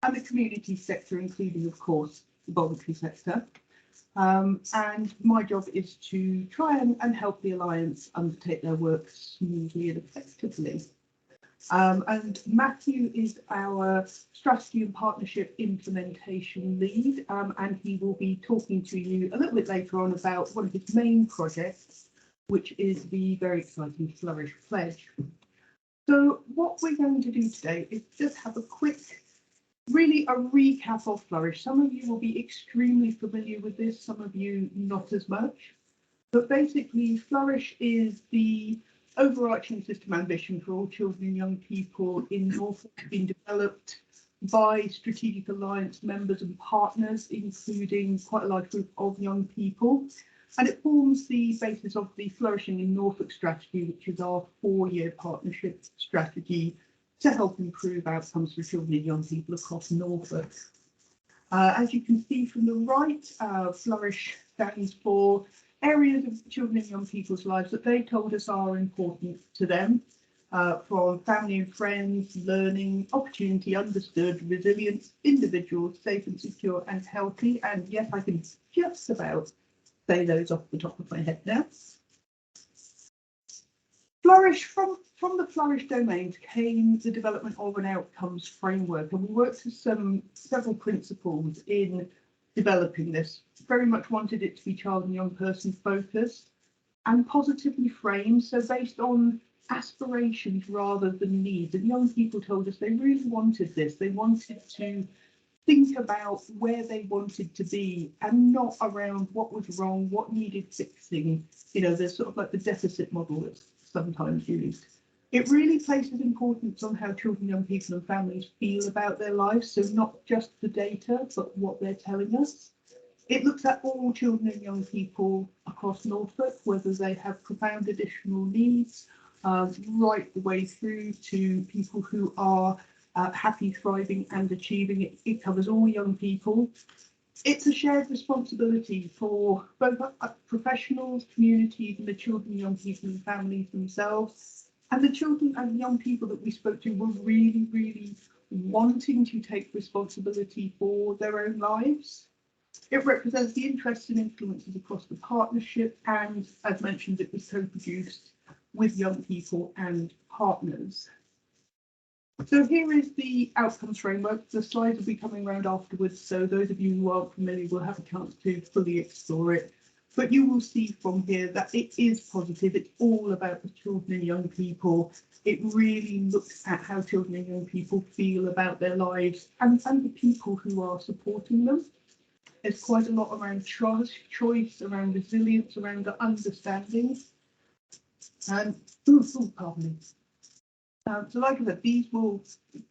and the community sector, including, of course, the voluntary sector. And my job is to try and help the Alliance undertake their work smoothly and effectively. And Matthew is our strategy and partnership implementation lead, and he will be talking to you a little bit later on about one of his main projects, which is the very exciting Flourish Pledge. So what we're going to do today is just have a quick, really a recap of Flourish. Some of you will be extremely familiar with this, some of you not as much. But basically, Flourish is the overarching system ambition for all children and young people in Norfolk, being developed by Strategic Alliance members and partners, including quite a large group of young people. And it forms the basis of the Flourishing in Norfolk strategy, which is our 4-year partnership strategy to help improve outcomes for children and young people across Norfolk. As you can see from the right, Flourish stands for areas of children and young people's lives that they told us are important to them, from family and friends, learning, opportunity, understood, resilience, individuals, safe and secure and healthy. And yes, I can just about say those off the top of my head now. Flourish, from the Flourish domains came the development of an outcomes framework, and we worked with several principles in developing this. Very much wanted it to be child and young person focused and positively framed, so based on aspirations rather than needs. And young people told us they really wanted this. They wanted to think about where they wanted to be and not around what was wrong, what needed fixing. You know, there's sort of like the deficit model that's sometimes used. It really places importance on how children, young people and families feel about their lives, so not just the data, but what they're telling us. It looks at all children and young people across Norfolk, whether they have profound additional needs, right the way through to people who are happy, thriving and achieving. It covers all young people. It's a shared responsibility for both professionals, communities and the children, young people and families themselves. And the children and young people that we spoke to were really, really wanting to take responsibility for their own lives. It represents the interests and influences across the partnership, and as mentioned, it was co-produced with young people and partners. So here is the outcomes framework. The slides will be coming around afterwards, so those of you who aren't familiar will have a chance to fully explore it. But you will see from here that it is positive. It's all about the children and young people. It really looks at how children and young people feel about their lives and the people who are supporting them. There's quite a lot around trust, choice, around resilience, around understanding. And, pardon me. So like I said, these will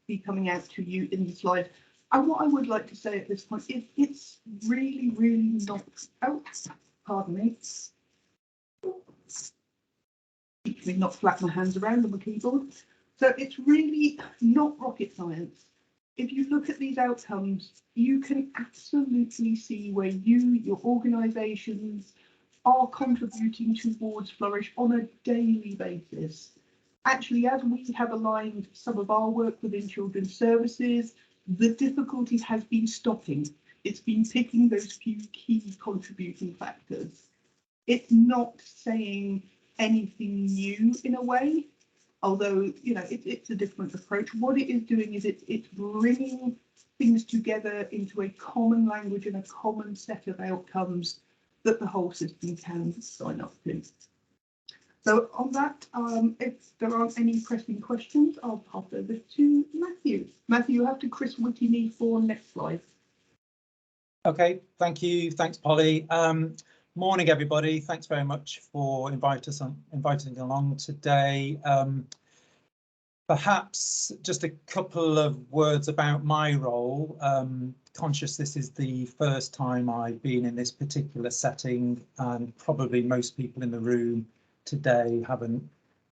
be coming out to you in the slide. And what I would like to say at this point is it's really, really not, pardon me. Teach me not flap my hands around on the keyboard. So it's really not rocket science. If you look at these outcomes, you can absolutely see where you, your organisations, are contributing towards Flourish on a daily basis. Actually, as we have aligned some of our work within children's services, the difficulty has been stopping. It's been picking those few key contributing factors. It's not saying anything new in a way, although, you know, it's a different approach. What it is doing is it's bringing things together into a common language and a common set of outcomes that the whole system can sign up to. So on that, if there aren't any pressing questions, I'll pass over to Matthew. Matthew, you have to Chris Whitty me for next slide. Okay, thank you. Thanks, Polly. Morning, everybody. Thanks very much for inviting along today. Perhaps just a couple of words about my role. Conscious this is the first time I've been in this particular setting, and probably most people in the room today haven't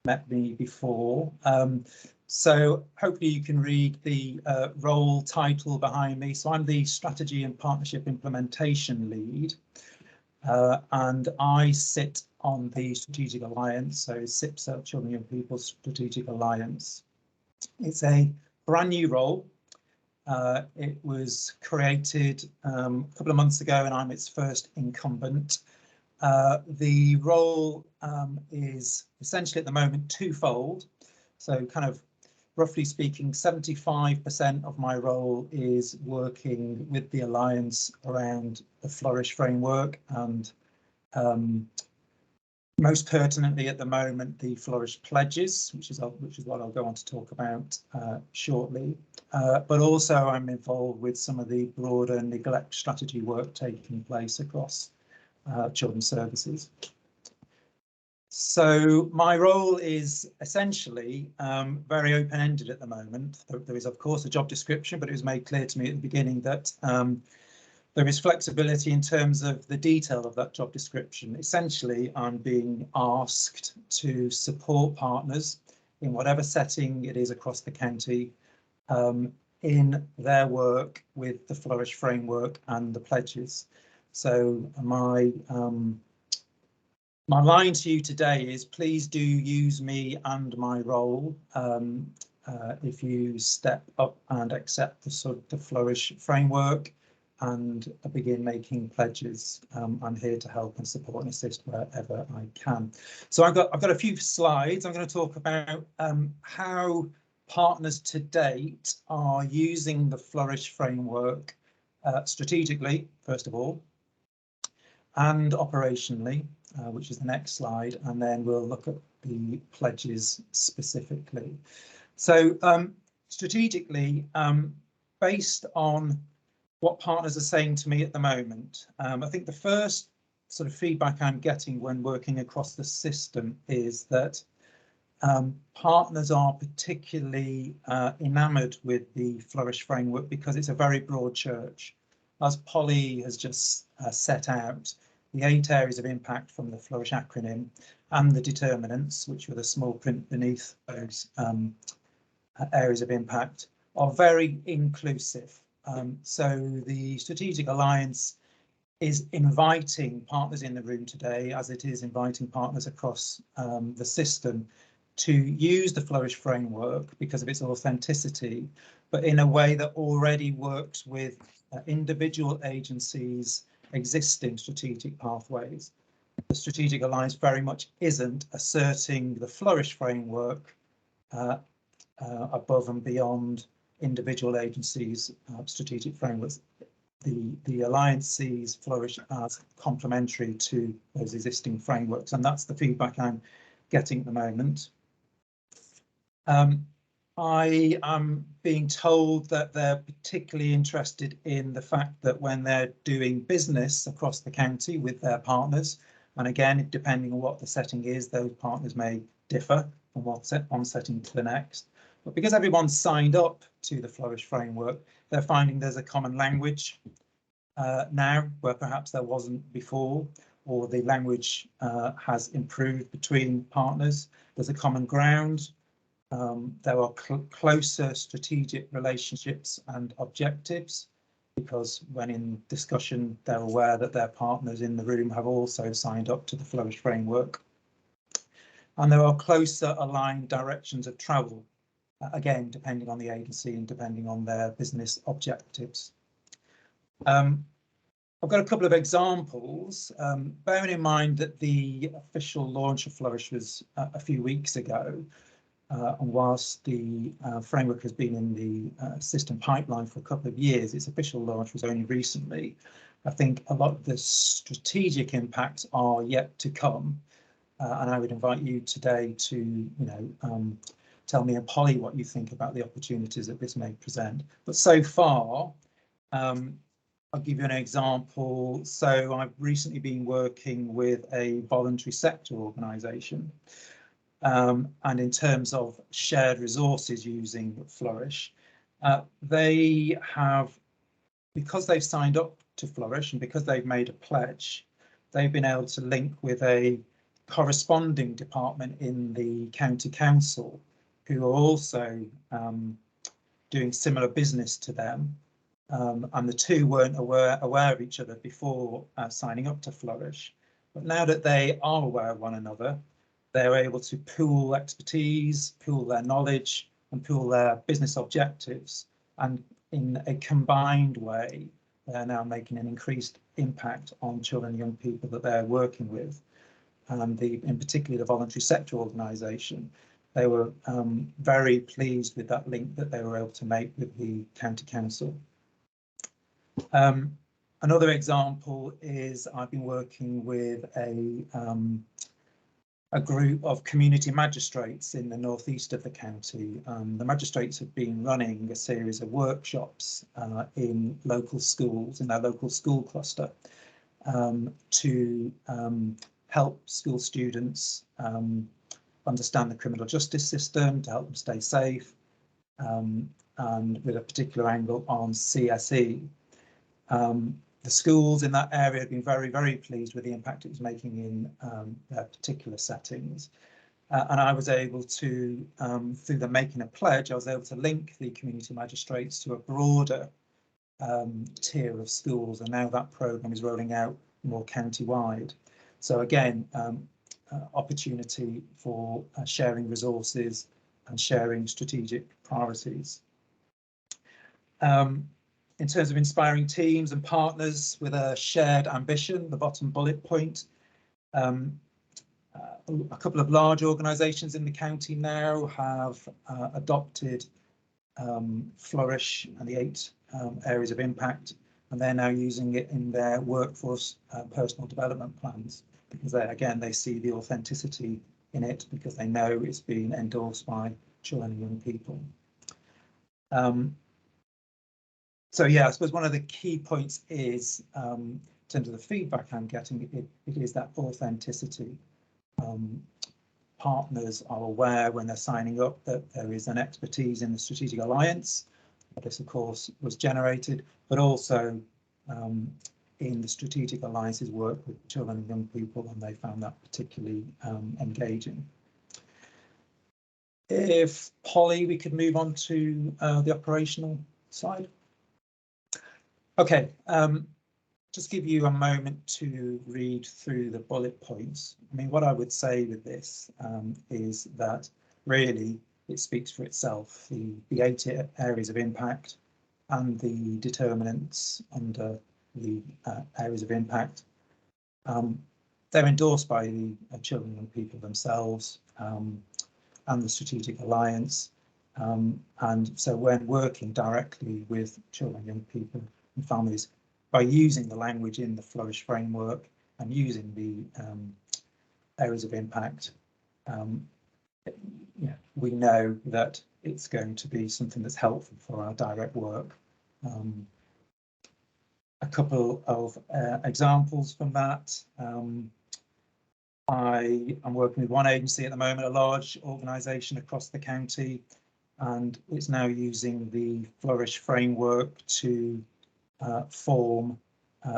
met me before. So hopefully you can read the role title behind me. So I'm the Strategy and Partnership Implementation Lead, and I sit on the Strategic Alliance, so CIPSA, Children and Young People Strategic Alliance. It's a brand new role. It was created a couple of months ago and I'm its first incumbent. The role is essentially at the moment twofold. So kind of roughly speaking, 75% of my role is working with the Alliance around the Flourish framework and most pertinently at the moment, the Flourish pledges, which is what I'll go on to talk about shortly. But also I'm involved with some of the broader neglect strategy work taking place across children's services. So my role is essentially very open-ended at the moment. There is, of course, a job description, but it was made clear to me at the beginning that there is flexibility in terms of the detail of that job description. Essentially, I'm being asked to support partners in whatever setting it is across the county in their work with the Flourish framework and the pledges. So my line to you today is please do use me and my role if you step up and accept the Flourish framework and begin making pledges. I'm here to help and support and assist wherever I can. So I've got a few slides. I'm going to talk about how partners to date are using the Flourish framework strategically, first of all, and operationally, which is the next slide, and then we'll look at the pledges specifically. So strategically, based on what partners are saying to me at the moment, I think the first sort of feedback I'm getting when working across the system is that partners are particularly enamoured with the Flourish framework because it's a very broad church. As Polly has just set out, the 8 areas of impact from the Flourish acronym and the determinants, which were the small print beneath those areas of impact, are very inclusive. So the Strategic Alliance is inviting partners in the room today, as it is inviting partners across the system, to use the Flourish framework because of its authenticity, but in a way that already works with individual agencies' existing strategic pathways. The Strategic Alliance very much isn't asserting the Flourish framework above and beyond individual agencies' strategic frameworks. The Alliance sees Flourish as complementary to those existing frameworks, and that's the feedback I'm getting at the moment. I am being told that they're particularly interested in the fact that when they're doing business across the county with their partners, and again, depending on what the setting is, those partners may differ from one setting to the next. But because everyone's signed up to the Flourish framework, they're finding there's a common language now, where perhaps there wasn't before, or the language has improved between partners. There's a common ground. There are closer strategic relationships and objectives, because when in discussion, they're aware that their partners in the room have also signed up to the Flourish framework. And there are closer aligned directions of travel, again, depending on the agency and depending on their business objectives. I've got a couple of examples, bearing in mind that the official launch of Flourish was a few weeks ago. And whilst the framework has been in the system pipeline for a couple of years, its official launch was only recently. I think a lot of the strategic impacts are yet to come. And I would invite you today to, tell me and Polly what you think about the opportunities that this may present. But so far, I'll give you an example. So I've recently been working with a voluntary sector organisation. And in terms of shared resources using Flourish, they have, because they've signed up to Flourish and because they've made a pledge, they've been able to link with a corresponding department in the county council who are also doing similar business to them. And the two weren't aware of each other before signing up to Flourish. But now that they are aware of one another, they're able to pool expertise, pool their knowledge, and pool their business objectives, and in a combined way, they're now making an increased impact on children and young people that they're working with. And in particular, the voluntary sector organisation, they were very pleased with that link that they were able to make with the county council. Another example is I've been working with a group of community magistrates in the northeast of the county. The magistrates have been running a series of workshops in local schools, in their local school cluster, to help school students understand the criminal justice system, to help them stay safe, and with a particular angle on CSE. The schools in that area have been very, very pleased with the impact it was making in their particular settings. And I was able to, through the making a pledge, I was able to link the community magistrates to a broader tier of schools, and now that programme is rolling out more county-wide. So again, opportunity for sharing resources and sharing strategic priorities. In terms of inspiring teams and partners with a shared ambition, the bottom bullet point, a couple of large organisations in the county now have adopted Flourish and the 8 areas of impact, and they're now using it in their workforce personal development plans, because they see the authenticity in it, because they know it's been endorsed by children and young people. So yeah, I suppose one of the key points is, in terms of the feedback I'm getting, it is that authenticity. Partners are aware when they're signing up that there is an expertise in the strategic alliance. This, of course, was generated, but also in the strategic alliance's work with children and young people, and they found that particularly engaging. If Polly, we could move on to the operational side. Okay, just give you a moment to read through the bullet points. I mean, what I would say with this is that really it speaks for itself. The 8 areas of impact and the determinants under the areas of impact, they're endorsed by the children and people themselves and the Strategic Alliance. And so when working directly with children, young people and families, by using the language in the Flourish framework and using the areas of impact, we know that it's going to be something that's helpful for our direct work. A couple of examples from that. I am working with one agency at the moment, a large organisation across the county, and it's now using the Flourish framework to form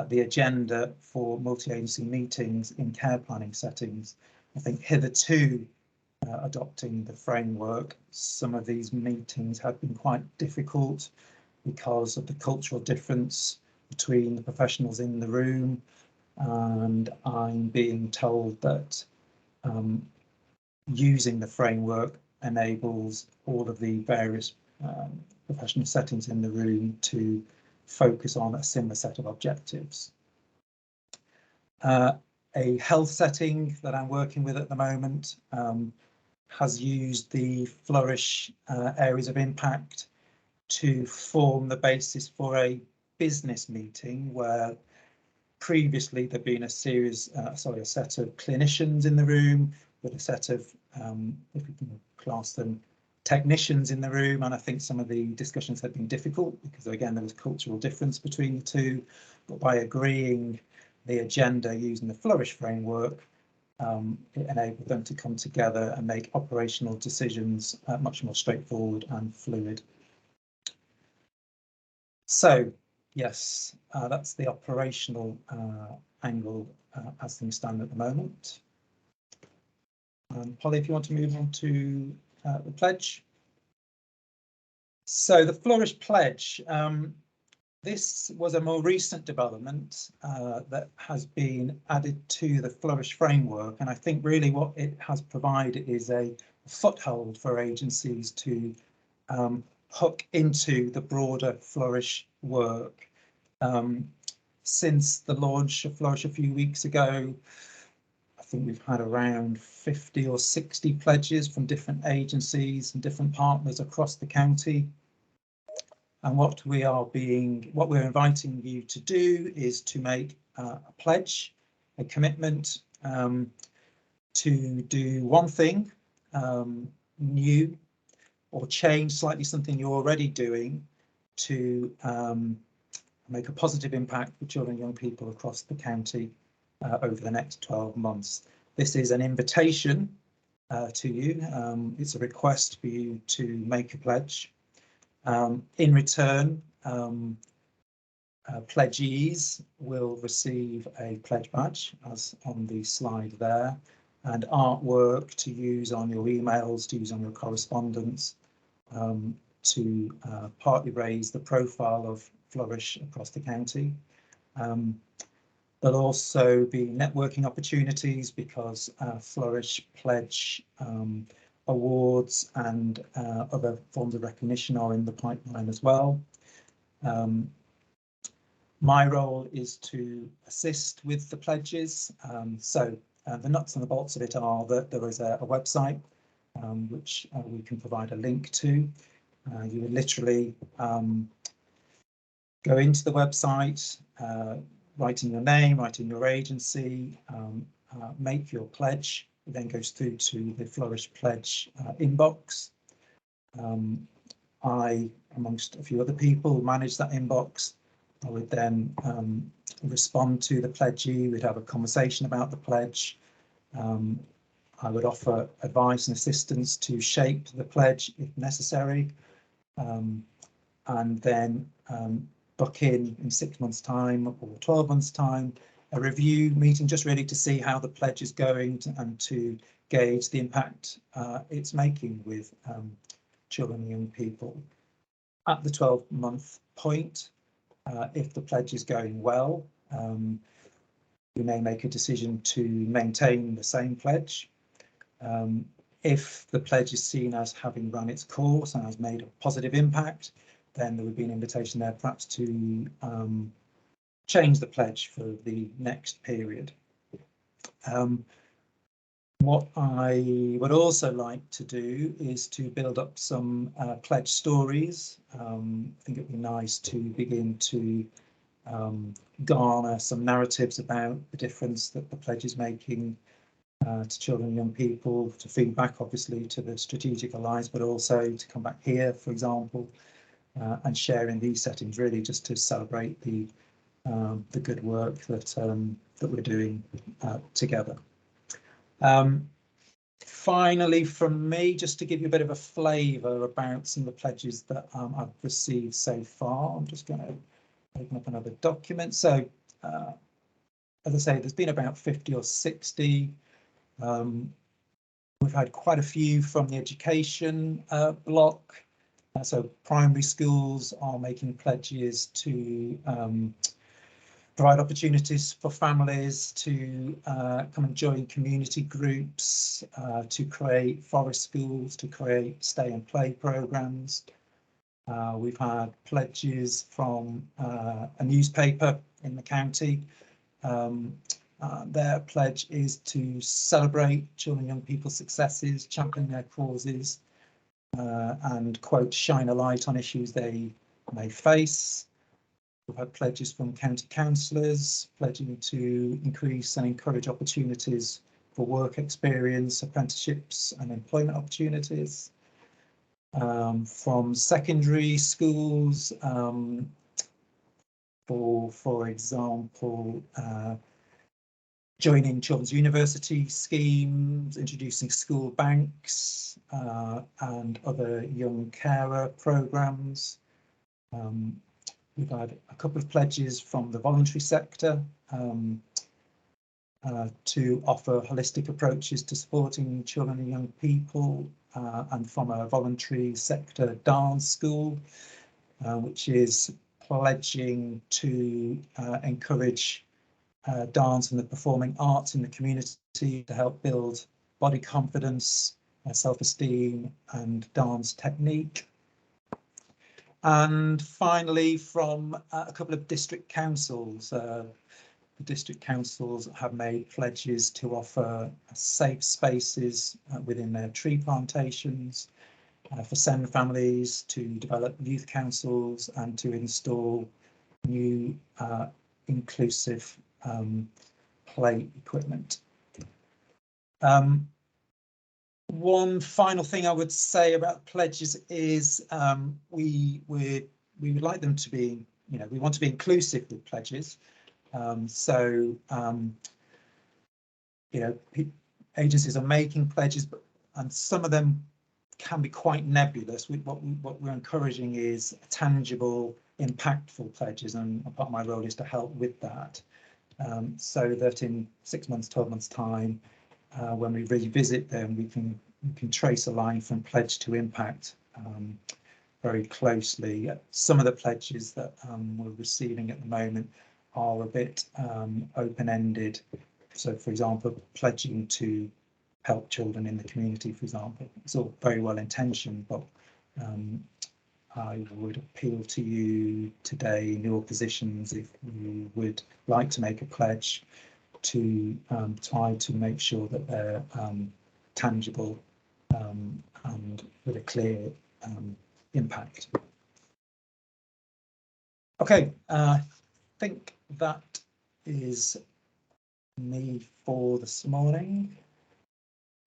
the agenda for multi-agency meetings in care planning settings. I think hitherto, adopting the framework, some of these meetings have been quite difficult because of the cultural difference between the professionals in the room, and I'm being told that using the framework enables all of the various professional settings in the room to focus on a similar set of objectives. A health setting that I'm working with at the moment has used the Flourish areas of impact to form the basis for a business meeting, where previously there'd been a set of clinicians in the room with a set of, if we can class them, technicians in the room, and I think some of the discussions had been difficult because again there was cultural difference between the two, but by agreeing the agenda using the Flourish framework, it enabled them to come together and make operational decisions much more straightforward and fluid. So yes, that's the operational angle as things stand at the moment. Polly, if you want to move on to the pledge. So the Flourish pledge, this was a more recent development that has been added to the Flourish framework, and I think really what it has provided is a foothold for agencies to hook into the broader Flourish work. Since the launch of Flourish a few weeks ago, I think we've had around 50 or 60 pledges from different agencies and different partners across the county. And what we're inviting you to do is to make a pledge, a commitment to do one thing new or change slightly something you're already doing to make a positive impact for children and young people across the county over the next 12 months. This is an invitation to you. It's a request for you to make a pledge. In return, pledgees will receive a pledge badge, as on the slide there, and artwork to use on your emails, to use on your correspondence, to partly raise the profile of Flourish across the county. There'll also be networking opportunities because Flourish pledge awards and other forms of recognition are in the pipeline as well. My role is to assist with the pledges. So the nuts and the bolts of it are that there is a website which we can provide a link to. You would literally go into the website, write in your name, write in your agency, make your pledge. It then goes through to the Flourish pledge inbox. I, amongst a few other people, manage that inbox. I would then respond to the pledgee. We'd have a conversation about the pledge. I would offer advice and assistance to shape the pledge if necessary, and then book in 6 months' time or 12 months' time a review meeting, just really to see how the pledge is going and to gauge the impact it's making with children and young people. At the 12-month point, if the pledge is going well, we may make a decision to maintain the same pledge. If the pledge is seen as having run its course and has made a positive impact, then there would be an invitation there perhaps to change the pledge for the next period. What I would also like to do is to build up some pledge stories. I think it'd be nice to begin to garner some narratives about the difference that the pledge is making to children and young people, to feed back obviously to the Strategic Alliance, but also to come back here, for example, and share in these settings, really just to celebrate the good work that we're doing together. Finally, from me, just to give you a bit of a flavour about some of the pledges that I've received so far. I'm just going to open up another document. So, as I say, there's been about 50 or 60. We've had quite a few from the education block. So primary schools are making pledges to provide opportunities for families to come and join community groups, to create forest schools, to create stay and play programs. We've had pledges from a newspaper in the county. Their pledge is to celebrate children and young people's successes, champion their causes, and, quote, shine a light on issues they may face. We've had pledges from county councillors pledging to increase and encourage opportunities for work experience, apprenticeships and employment opportunities. From secondary schools, for example, joining children's university schemes, introducing school banks and other young carer programmes. We've had a couple of pledges from the voluntary sector to offer holistic approaches to supporting children and young people, and from a voluntary sector dance school, which is pledging to encourage dance and the performing arts in the community to help build body confidence, self-esteem and dance technique. And finally, from a couple of district councils, the district councils have made pledges to offer safe spaces within their tree plantations for SEND families, to develop youth councils and to install new inclusive play equipment. One final thing I would say about pledges is we would like them to be, we want to be inclusive with pledges. Agencies are making pledges, and some of them can be quite nebulous. What we're encouraging is tangible, impactful pledges, and part of my role is to help with that, so that in 6 months, 12 months time, when we revisit them, we can trace a line from pledge to impact very closely. Some of the pledges that we're receiving at the moment are a bit open-ended. So, for example, pledging to help children in the community, for example, it's all very well intentioned, but I would appeal to you today in your positions, if you would like to make a pledge, to try to make sure that they're tangible and with a clear impact. Okay, I think that is me for this morning.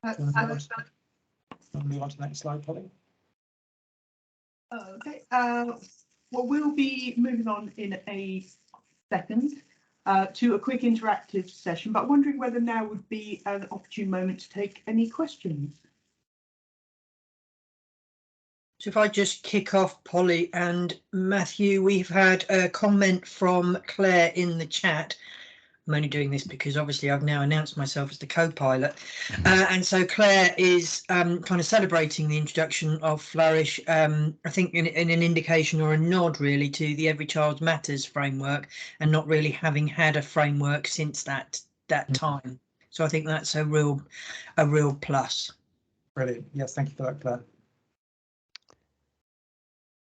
Move on to the next slide, Polly. Okay, well, we'll be moving on in a second to a quick interactive session, but wondering whether now would be an opportune moment to take any questions. So if I just kick off, Polly and Matthew, we've had a comment from Claire in the chat. I'm only doing this because obviously I've now announced myself as the co-pilot, and so Claire is kind of celebrating the introduction of Flourish, I think in an indication or a nod really to the Every Child Matters framework, and not really having had a framework since that time. So I think that's a real plus. Brilliant. Yes, thank you for that, Claire.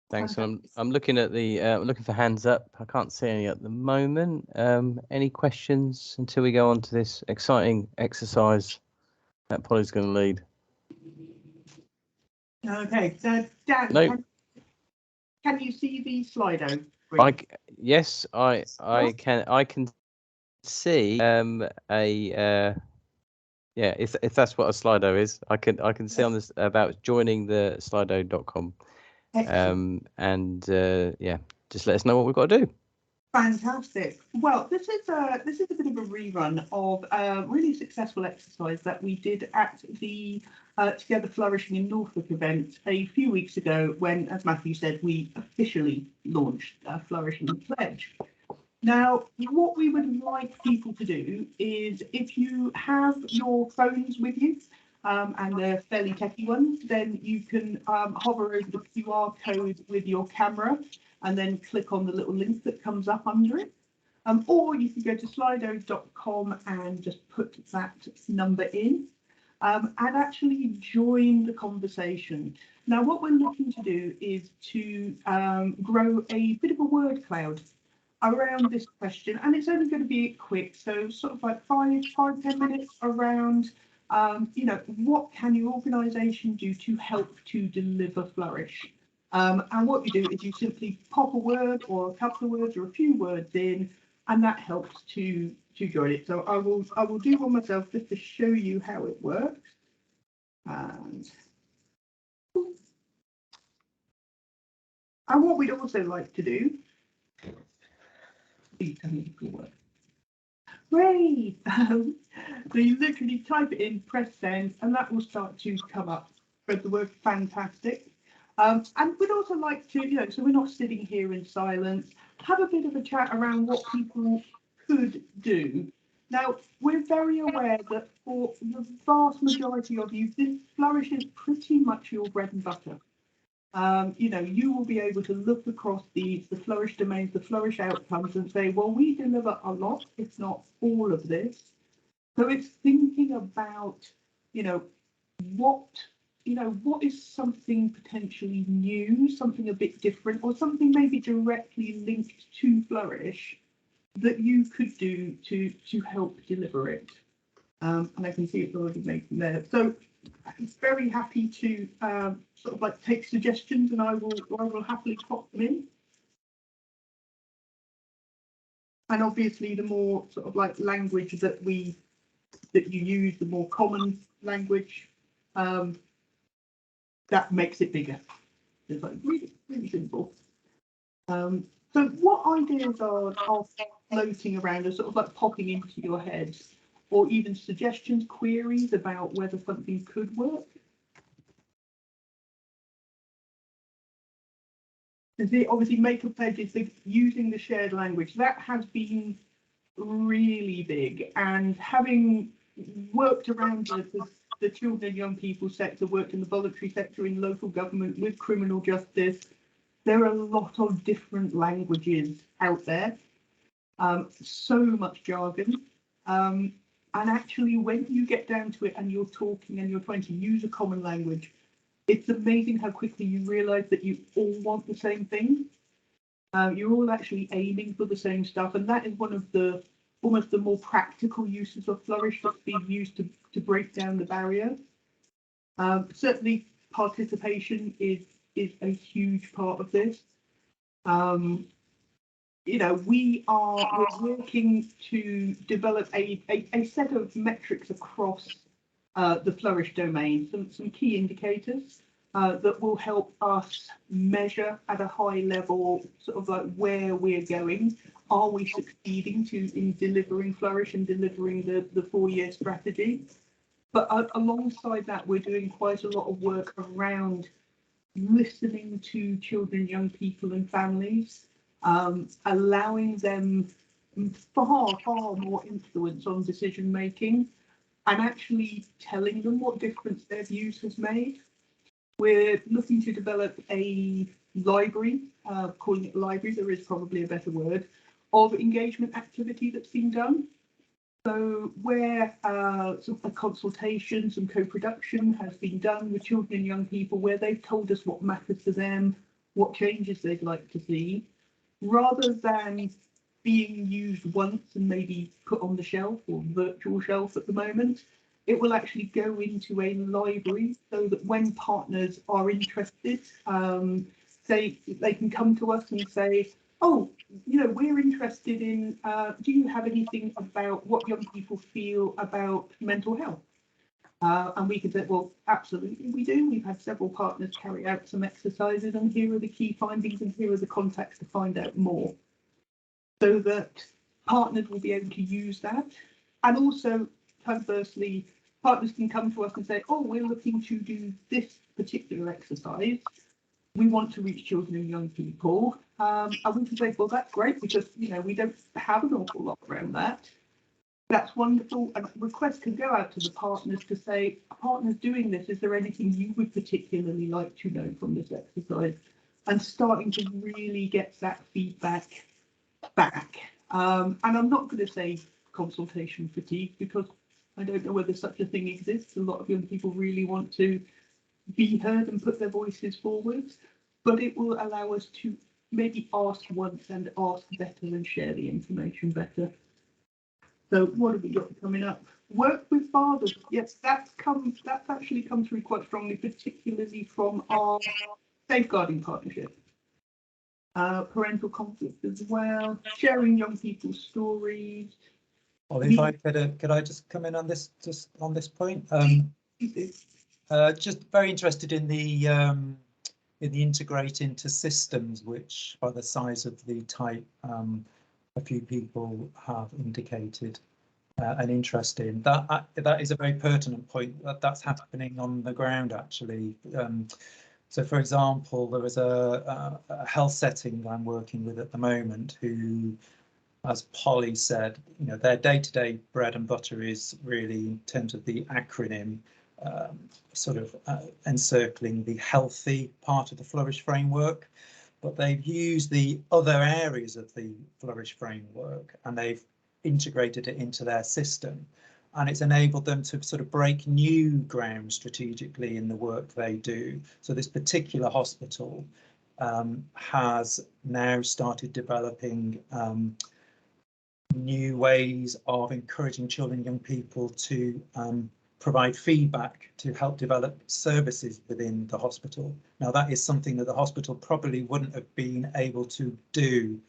Thanks. I'm looking at the looking for hands up. I can't see any at the moment. Any questions until we go on to this exciting exercise that Polly's going to lead? Okay, so Dan, No. can you see the Slido? Yes, I can see yeah, if that's what a Slido is, I can see on this about joining the slido.com. And yeah, just let us know what we've got to do. Fantastic. Well, this is a bit of a rerun of a really successful exercise that we did at the Together Flourishing in Norfolk event a few weeks ago, when, as Matthew said, we officially launched Flourishing Pledge. Now, what we would like people to do is, if you have your phones with you, and they're fairly techy ones, then you can hover over the QR code with your camera and then click on the little link that comes up under it. Or you can go to slido.com and just put that number in and actually join the conversation. Now, what we're looking to do is to grow a bit of a word cloud around this question, and it's only going to be quick, so sort of like 5-10 minutes around what can your organisation do to help to deliver Flourish? And what you do is you simply pop a word or a couple of words or a few words in, and that helps to join it. So I will do one myself just to show you how it works. And what we'd also like to do. Great! So you literally type it in, press send, and that will start to come up. Spread the word fantastic. And we'd also like to, so we're not sitting here in silence, have a bit of a chat around what people could do. Now, we're very aware that for the vast majority of you, this Flourish is pretty much your bread and butter. You will be able to look across the Flourish domains, the Flourish outcomes, and say, well, we deliver a lot, if not all of this. So it's thinking about, what you know, what is something potentially new, something a bit different, or something maybe directly linked to Flourish that you could do to help deliver it? And I can see it's already making there. So I'm very happy to sort of like take suggestions, and I will happily pop them in. And obviously, the more sort of like language that you use, the more common language, that makes it bigger. It's like really, really simple. So what ideas are floating around or sort of like popping into your head, or even suggestions, queries about whether something could work? Obviously, make a pledge is using the shared language. That has been really big, and having worked around the children and young people sector, worked in the voluntary sector in local government with criminal justice, there are a lot of different languages out there, so much jargon. And actually, when you get down to it and you're talking and you're trying to use a common language, it's amazing how quickly you realise that you all want the same thing. You're all actually aiming for the same stuff, and that is one of the almost the more practical uses of Flourish that's being used to break down the barrier. Certainly, participation is a huge part of this. You know, we're working to develop a set of metrics across the Flourish domain, some key indicators that will help us measure at a high level sort of like where we're going. Are we succeeding in delivering Flourish and delivering the 4-year strategy? But alongside that, we're doing quite a lot of work around listening to children, young people and families, allowing them far more influence on decision making, and actually telling them what difference their views has made. We're looking to develop a library, calling it library, there is probably a better word, of engagement activity that's been done. So where sort of a consultation, some co-production has been done with children and young people, where they've told us what matters to them, what changes they'd like to see, rather than being used once and maybe put on the shelf or virtual shelf at the moment. It will actually go into a library so that when partners are interested, they can come to us and say, oh, you know, we're interested in, do you have anything about what young people feel about mental health? And we can say, well, absolutely we do. We've had several partners carry out some exercises, and here are the key findings and here are the contacts to find out more. So that partners will be able to use that. And also, conversely, partners can come to us and say, oh, we're looking to do this particular exercise. We want to reach children and young people. And we can say, well, that's great, because, you know, we don't have an awful lot around that. That's wonderful. And requests can go out to the partners to say, partners doing this, is there anything you would particularly like to know from this exercise? And starting to really get that feedback back. And I'm not going to say consultation fatigue, because I don't know whether such a thing exists. A lot of young people really want to be heard and put their voices forward, but it will allow us to maybe ask once and ask better and share the information better. So what have we got coming up? Work with fathers. Yes, that's actually come through quite strongly, particularly from our safeguarding partnership. Parental conflict as well, sharing young people's stories. Well, if I could I just come in on this point? Just very interested in the integrate into systems, which by the size of the type, a few people have indicated an interest in. That is a very pertinent point. That's happening on the ground, actually. So, for example, there is a health setting I'm working with at the moment who, as Polly said, you know, their day-to-day bread and butter is really, in terms of the acronym, sort of encircling the healthy part of the Flourish framework, but they've used the other areas of the Flourish framework and they've integrated it into their system. and it's enabled them to sort of break new ground strategically in the work they do. So this particular hospital has now started developing new ways of encouraging children and young people to provide feedback to help develop services within the hospital. Now, that is something that the hospital probably wouldn't have been able to do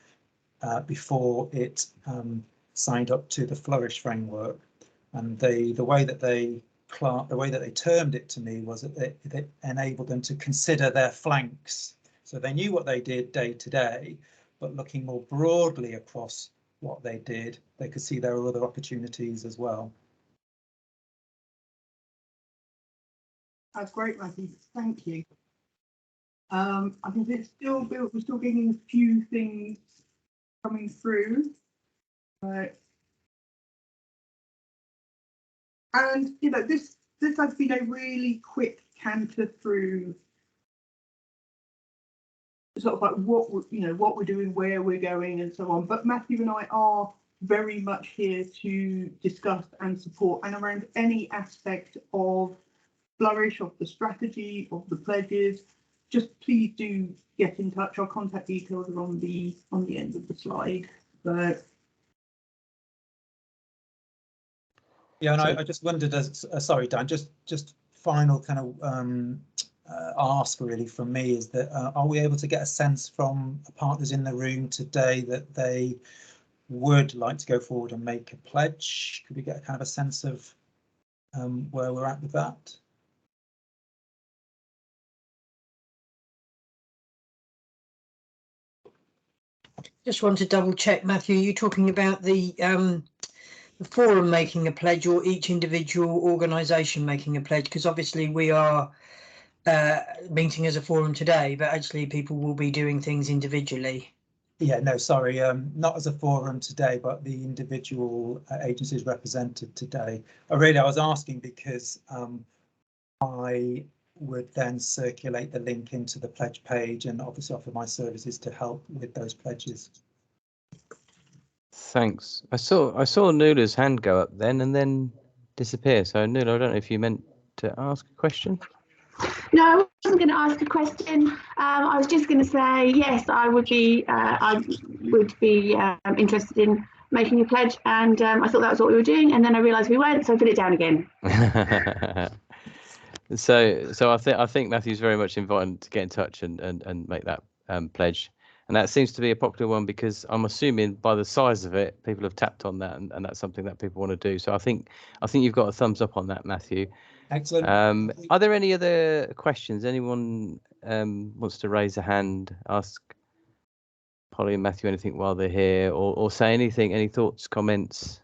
before it signed up to the Flourish framework. And the way that they termed it to me was that it enabled them to consider their flanks. So they knew what they did day to day, but looking more broadly across what they did, they could see there were other opportunities as well. That's great, Matthew. Thank you. I think we're still getting a few things coming through. And you know, this has been a really quick canter through sort of like what we're doing, where we're going, and so on. But Matthew and I are very much here to discuss and support and around any aspect of Flourish, of the strategy, of the pledges. Just please do get in touch. Our contact details are on the end of the slide. But yeah, and I just wondered, as sorry, Dan, just final kind of ask really from me is that are we able to get a sense from partners in the room today that they would like to go forward and make a pledge? Could we get kind of a sense of where we're at with that? Just want to double check, Matthew, you're talking about the forum making a pledge or each individual organisation making a pledge? Because obviously we are meeting as a forum today, but actually people will be doing things individually. Yeah, no, sorry, not as a forum today, but the individual agencies represented today. I was asking because I would then circulate the link into the pledge page and obviously offer my services to help with those pledges. Thanks. I saw Nula's hand go up then and then disappear. So Nula, I don't know if you meant to ask a question. No, I wasn't going to ask a question. I was just going to say yes, I would be interested in making a pledge, and I thought that was what we were doing, and then I realised we weren't, so I put it down again. So I think Matthew's very much invited to get in touch and make that pledge, and that seems to be a popular one because I'm assuming by the size of it, people have tapped on that, and that's something that people want to do. So I think you've got a thumbs up on that, Matthew. Excellent. Are there any other questions? Anyone wants to raise a hand, ask Polly and Matthew anything while they're here, or say anything, any thoughts, comments?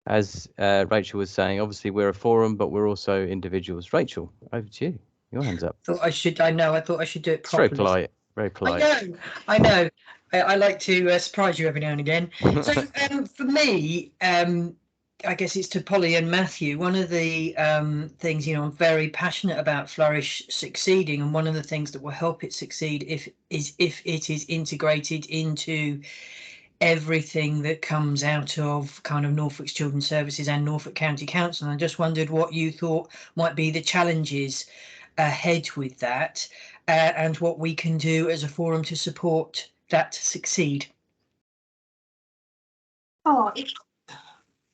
As Rachel was saying, obviously we're a forum, but we're also individuals. Rachel, over to you. Your hand's up. I thought I should do it properly. It's very polite. Very polite. I know. I like to surprise you every now and again. So for me, I guess it's to Polly and Matthew. One of the things, I'm very passionate about Flourish succeeding, and one of the things that will help it succeed if it is integrated into everything that comes out of kind of Norfolk's Children's Services and Norfolk County Council. And I just wondered what you thought might be the challenges ahead with that, and what we can do as a forum to support that to succeed.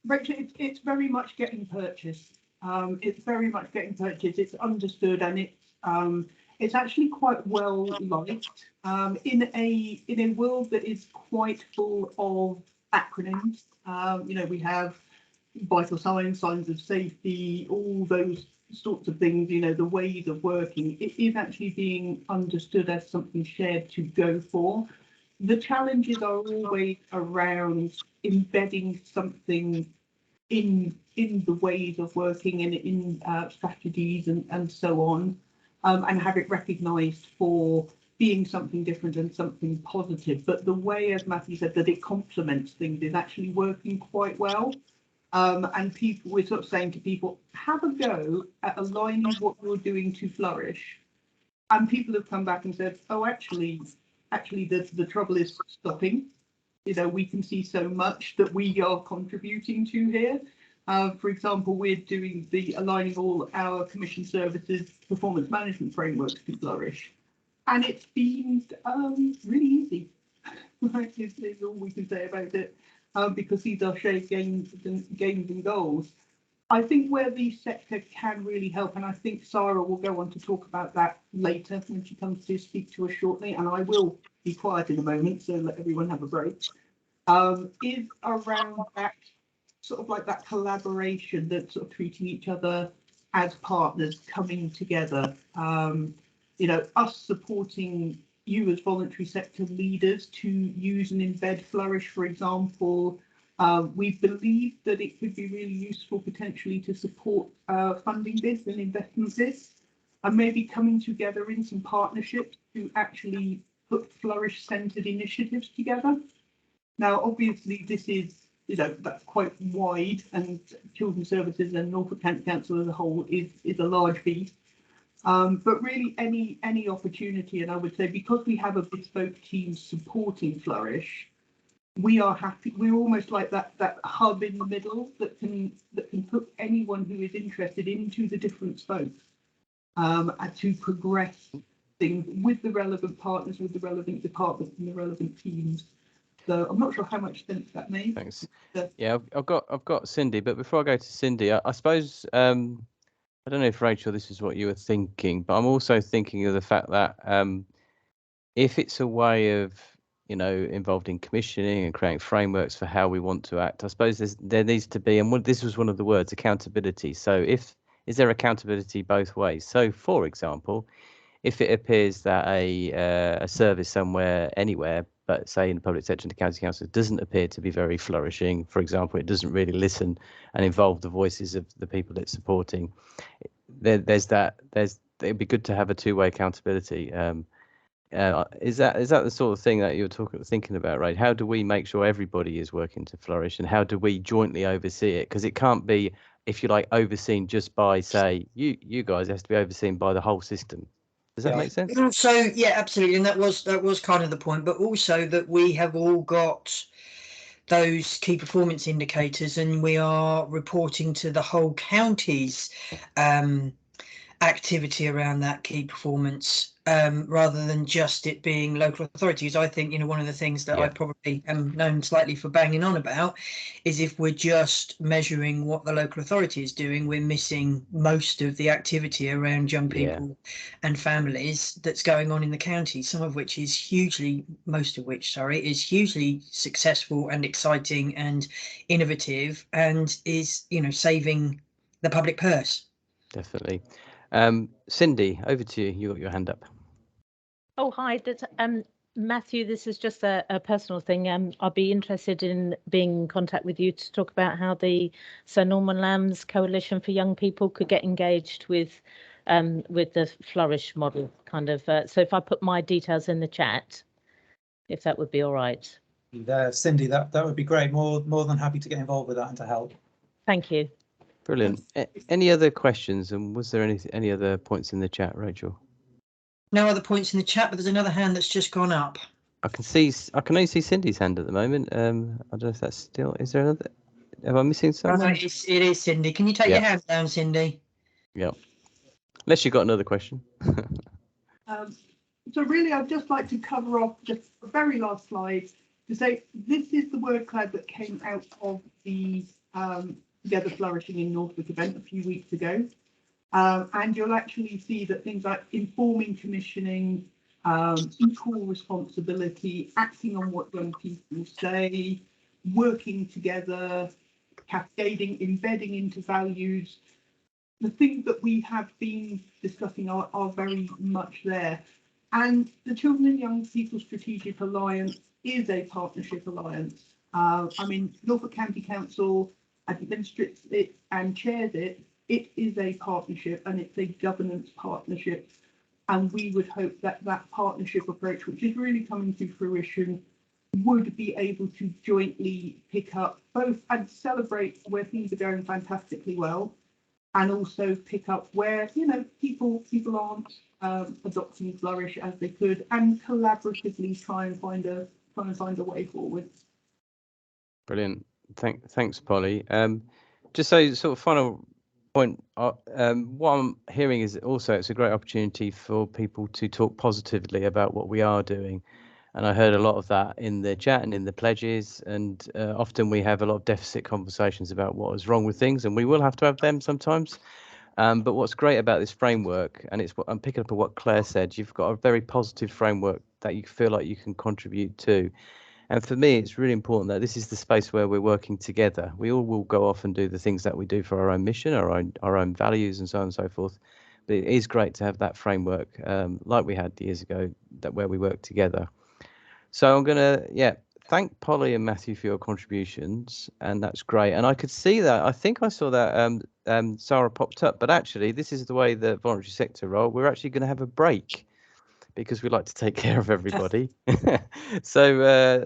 Rachel, it's very much getting purchased. It's very much getting purchased. It's understood, and it's actually quite well liked in a world that is quite full of acronyms. We have vital signs, signs of safety, all those sorts of things. The ways of working. It is actually being understood as something shared to go for. The challenges are always around embedding something in the ways of working and in strategies and so on, and have it recognised for being something different and something positive. But the way, as Matthew said, that it complements things is actually working quite well. And we're sort of saying to people, have a go at aligning what you're doing to Flourish. And people have come back and said, oh, actually the trouble is stopping. We can see so much that we are contributing to here. For example, we're doing the aligning all our commission services performance management frameworks to Flourish, and it's been really easy. Right, is all we can say about it, because these are shared gains and goals. I think where the sector can really help, and I think Sarah will go on to talk about that later when she comes to speak to us shortly, and I will be quiet in a moment, so let everyone have a break, is around that sort of like that collaboration, that sort of treating each other as partners, coming together, you know, us supporting you as voluntary sector leaders to use and embed Flourish, for example. We believe that it could be really useful potentially to support funding bids and investment bids, and maybe coming together in some partnerships to actually put Flourish centred initiatives together. Now, obviously, this is, you know, that's quite wide, and Children's Services and Norfolk County Council as a whole is a large beast. But really any opportunity, and I would say because we have a bespoke team supporting Flourish, we are happy. We're almost like that hub in the middle that can put anyone who is interested into the different spokes, and to progress things with the relevant partners, with the relevant departments and the relevant teams. So I'm not sure how much sense that made. Thanks. Yeah, I've got Cindy, but before I go to Cindy, I suppose I don't know if Rachel, this is what you were thinking, but I'm also thinking of the fact that if it's a way of, you know, involved in commissioning and creating frameworks for how we want to act, I suppose there needs to be, and this was one of the words, accountability. So is there accountability both ways? So for example, if it appears that a service somewhere, anywhere, but say in the public sector and the county council, doesn't appear to be very flourishing, for example, it doesn't really listen and involve the voices of the people it's supporting, it'd be good to have a two-way accountability. Is that the sort of thing that you're thinking about, right? How do we make sure everybody is working to flourish, and how do we jointly oversee it? Because it can't be, if you like, overseen just by, say, you guys. It has to be overseen by the whole system. Does that make sense? So yeah, absolutely, and that was kind of the point, but also that we have all got those key performance indicators, and we are reporting to the whole county's activity around that key performance, rather than just it being local authorities. I think, you know, one of the things that I probably am known slightly for banging on about is if we're just measuring what the local authority is doing, we're missing most of the activity around young people and families that's going on in the county, most of which is hugely successful and exciting and innovative, and is, you know, saving the public purse. Definitely. Cindy, over to you. You got your hand up. Oh, hi. Matthew, this is just a personal thing. I'll be interested in being in contact with you to talk about how the Sir Norman Lamb's Coalition for Young People could get engaged with the Flourish model, kind of. So if I put my details in the chat, if that would be all right. Cindy, that would be great. More than happy to get involved with that and to help. Thank you. Brilliant. Any other questions? And was there any other points in the chat, Rachel? No other points in the chat, but there's another hand that's just gone up. I can only see Cindy's hand at the moment. I don't know if that's still. Is there another? Am I missing someone? It is Cindy. Can you take your hand down, Cindy? Yeah. Unless you've got another question. So really, I'd just like to cover off just a very last slide to say this is the word cloud that came out of the Together Flourishing in Norfolk event a few weeks ago. And you'll actually see that things like informing commissioning, equal responsibility, acting on what young people say, working together, cascading, embedding into values. The things that we have been discussing are very much there. And the Children and Young People Strategic Alliance is a partnership alliance. I mean, Norfolk County Council administrates it and chairs it. It is a partnership, and it's a governance partnership. And we would hope that that partnership approach, which is really coming to fruition, would be able to jointly pick up both and celebrate where things are going fantastically well, and also pick up where, you know, people aren't adopting Flourish as they could, and collaboratively try and find a way forward. Brilliant. Thanks, Polly. Just so sort of final point, what I'm hearing is also it's a great opportunity for people to talk positively about what we are doing. And I heard a lot of that in the chat and in the pledges. And often we have a lot of deficit conversations about what is wrong with things, and we will have to have them sometimes. But what's great about this framework, and it's what I'm picking up on what Claire said, you've got a very positive framework that you feel like you can contribute to. And for me, it's really important that this is the space where we're working together. We all will go off and do the things that we do for our own mission, our own values, and so on and so forth. But it is great to have that framework, like we had years ago, that where we work together. So I'm gonna, thank Polly and Matthew for your contributions, and that's great. And I could see that. I think I saw that Sarah popped up, but actually, this is the way the voluntary sector roll. We're actually going to have a break because we like to take care of everybody. So.